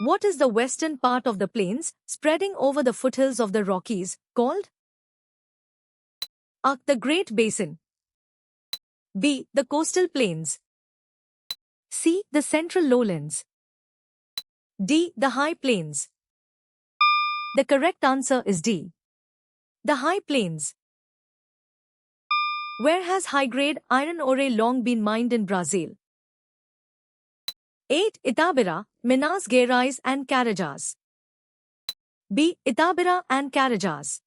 What is the western part of the plains, spreading over the foothills of the Rockies, called? A. The Great Basin. B. The coastal plains. C. The central lowlands. D. The high plains. The correct answer is D. The high plains. Where has high-grade iron ore long been mined in Brazil? 8. Itabira, Minas Gerais and Carajás. B. Itabira and Carajás.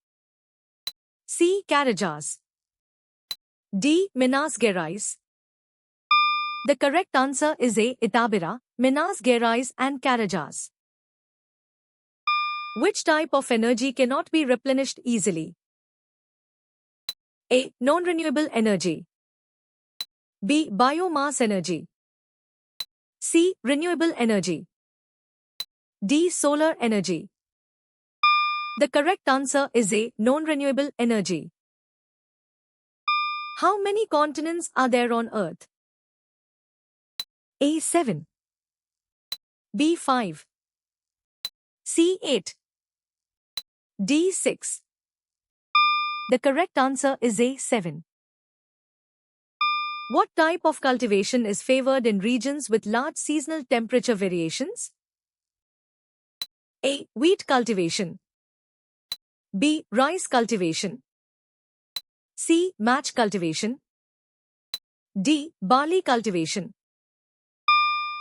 C. Carajás. D. Minas Gerais. The correct answer is A. Itabira, Minas Gerais and Carajás. Which type of energy cannot be replenished easily? A. Non-renewable energy. B. Biomass energy. C. Renewable energy. D. Solar energy. The correct answer is A. Non-renewable energy. How many continents are there on Earth? A. 7. B. 5. C. 8. D. 6. The correct answer is A. 7. What type of cultivation is favored in regions with large seasonal temperature variations? A. Wheat cultivation. B. Rice cultivation. C. Match cultivation. D. Barley cultivation.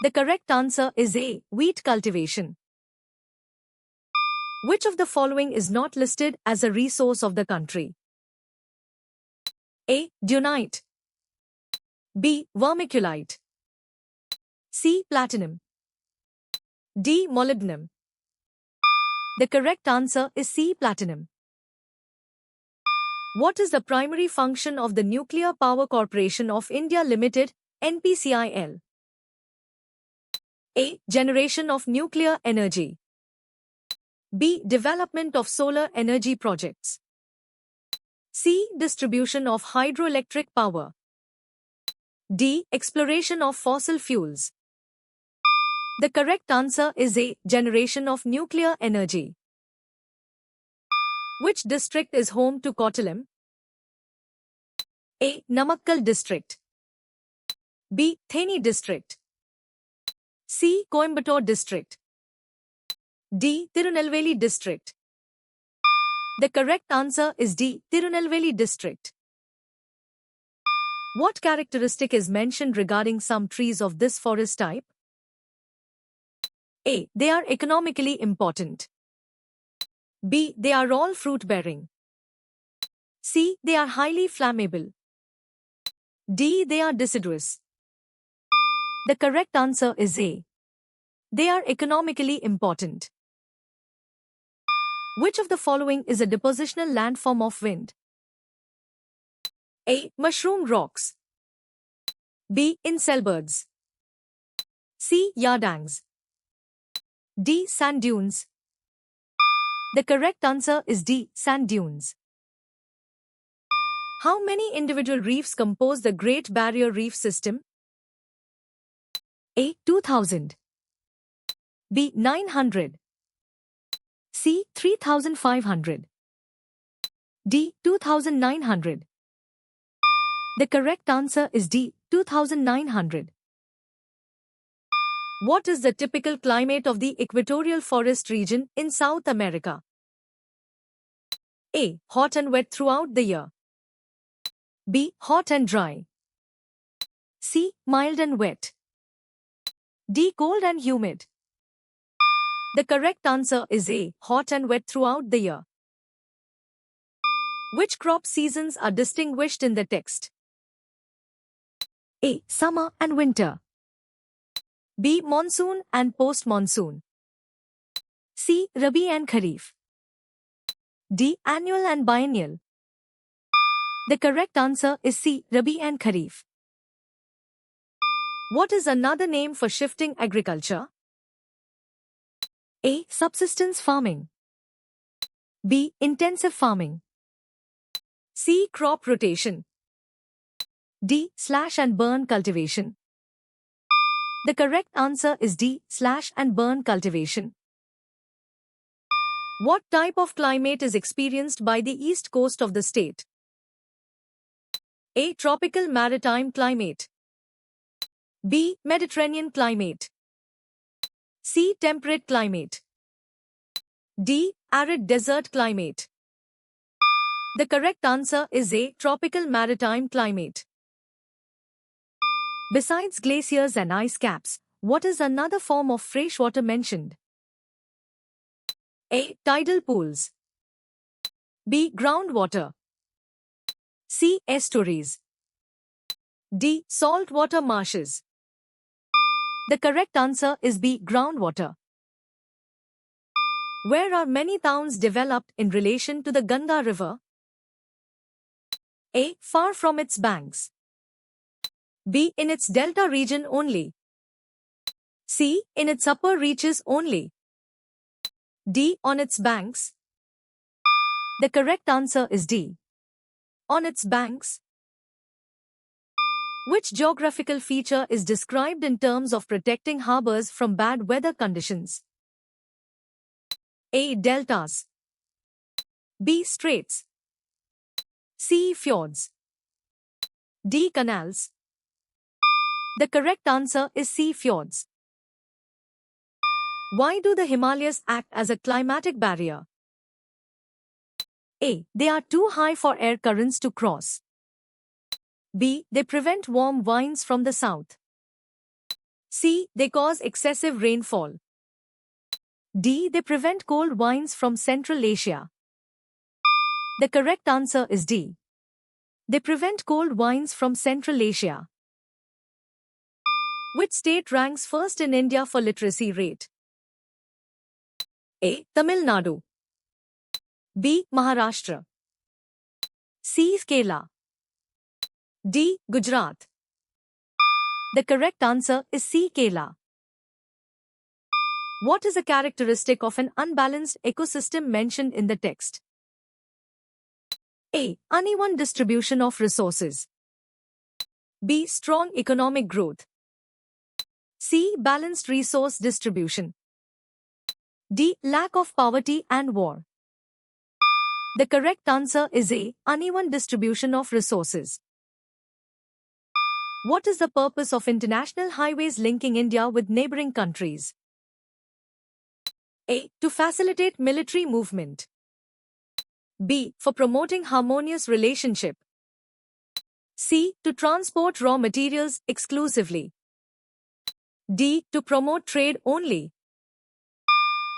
The correct answer is A. Wheat cultivation. Which of the following is not listed as a resource of the country? A. Dunite. B. Vermiculite. C. Platinum. D. Molybdenum. The correct answer is C. Platinum. What is the primary function of the Nuclear Power Corporation of India Limited, NPCIL? A. Generation of nuclear energy. B. Development of solar energy projects. C. Distribution of hydroelectric power. D. Exploration of fossil fuels. The correct answer is A. Generation of nuclear energy. Which district is home to Kottalam? A. Namakkal district. B. Theni district. C. Coimbatore district. D. Tirunelveli district. The correct answer is D. Tirunelveli district. What characteristic is mentioned regarding some trees of this forest type? A. They are economically important. B. They are all fruit-bearing. C. They are highly flammable. D. They are deciduous. The correct answer is A. They are economically important. Which of the following is a depositional landform of wind? A. Mushroom rocks. B. Inselbergs. C. Yardangs. D. Sand dunes. The correct answer is D. Sand dunes. How many individual reefs compose the Great Barrier Reef System? A. 2000. B. 900. C. 3500. D. 2900. The correct answer is D. 2900. What is the typical climate of the equatorial forest region in South America? A. Hot and wet throughout the year. B. Hot and dry. C. Mild and wet. D. Cold and humid. The correct answer is A. Hot and wet throughout the year. Which crop seasons are distinguished in the text? A. Summer and winter. B. Monsoon and post-monsoon. C. Rabi and Kharif. D. Annual and biennial. The correct answer is C. Rabi and Kharif. What is another name for shifting agriculture? A. Subsistence farming. B. Intensive farming. C. Crop rotation. D. Slash and burn cultivation. The correct answer is D. Slash and burn cultivation. What type of climate is experienced by the east coast of the state? A. Tropical maritime climate. B. Mediterranean climate. C. Temperate climate. D. Arid desert climate. The correct answer is A. Tropical maritime climate. Besides glaciers and ice caps, what is another form of freshwater mentioned? A. Tidal pools. B. Groundwater. C. Estuaries. D. Saltwater marshes. The correct answer is B. Groundwater. Where are many towns developed in relation to the Ganga River? A. Far from its banks. B. In its delta region only. C. In its upper reaches only. D. On its banks. The correct answer is D. On its banks. Which geographical feature is described in terms of protecting harbors from bad weather conditions? A. Deltas. B. Straits. C. Fjords. D. Canals. The correct answer is C. Fjords. Why do the Himalayas act as a climatic barrier? A. They are too high for air currents to cross. B. They prevent warm winds from the south. C. They cause excessive rainfall. D. They prevent cold winds from Central Asia. The correct answer is D. They prevent cold winds from Central Asia. Which state ranks first in India for literacy rate? A. Tamil Nadu. B. Maharashtra. C. Kerala. D. Gujarat. The correct answer is C. Kerala. What is a characteristic of an unbalanced ecosystem mentioned in the text? A. Uneven distribution of resources. B. Strong economic growth. C. Balanced resource distribution. D. Lack of poverty and war. The correct answer is A. Uneven distribution of resources. What is the purpose of international highways linking India with neighboring countries? A. To facilitate military movement. B. For promoting harmonious relationship. C. To transport raw materials exclusively. D. To promote trade only.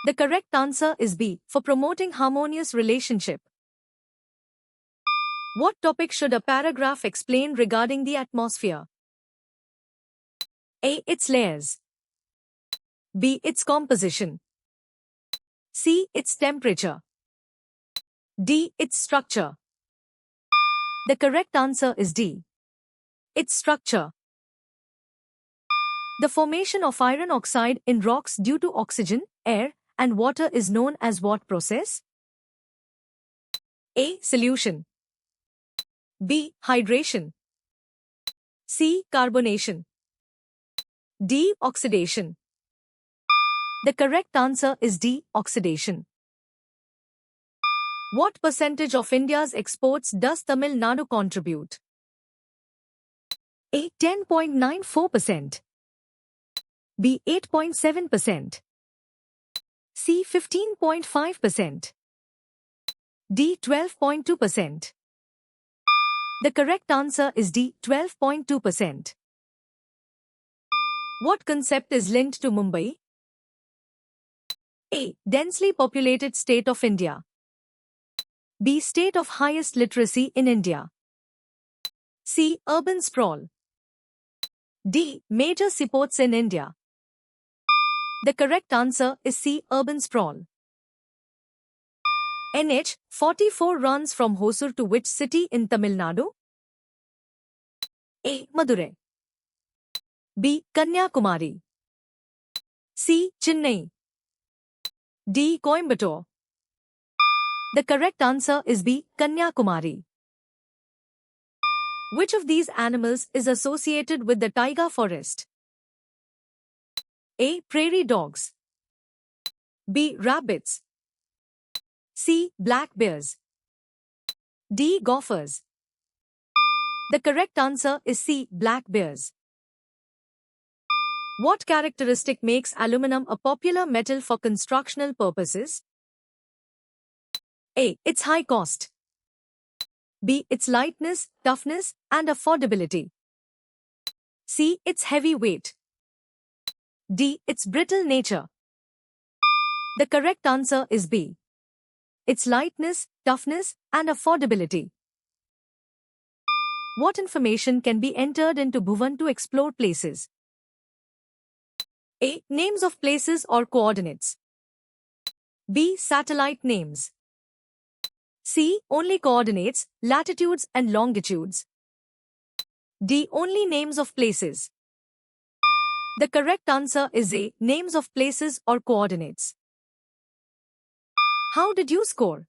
The correct answer is B. For promoting harmonious relationship. What topic should a paragraph explain regarding the atmosphere? A. Its layers. B. Its composition. C. Its temperature. D. Its structure. The correct answer is D. Its structure. The formation of iron oxide in rocks due to oxygen, air, and water is known as what process? A. Solution. B. Hydration. C. Carbonation. D. Oxidation. The correct answer is D. Oxidation. What percentage of India's exports does Tamil Nadu contribute? A. 10.94%. B. 8.7%. C. 15.5%. D. 12.2%. The correct answer is D. 12.2%. What concept is linked to Mumbai? A. Densely populated state of India. B. State of highest literacy in India. C. Urban sprawl. D. Major seaports in India. The correct answer is C. Urban sprawl. NH 44 runs from Hosur to which city in Tamil Nadu? A. Madurai. B. Kanyakumari. C. Chennai. D. Coimbatore. The correct answer is B. Kanyakumari. Which of these animals is associated with the taiga forest? A. Prairie dogs. B. Rabbits. C. Black bears. D. Gophers. The correct answer is C. Black bears. What characteristic makes aluminum a popular metal for constructional purposes? A. Its high cost. B. Its lightness, toughness, and affordability. C. Its heavy weight. D. Its brittle nature. The correct answer is B. Its lightness, toughness, and affordability. What information can be entered into Bhuvan to explore places? A. Names of places or coordinates. B. Satellite names. C. Only coordinates, latitudes and longitudes. D. Only names of places. The correct answer is A. Names of places or coordinates. How did you score?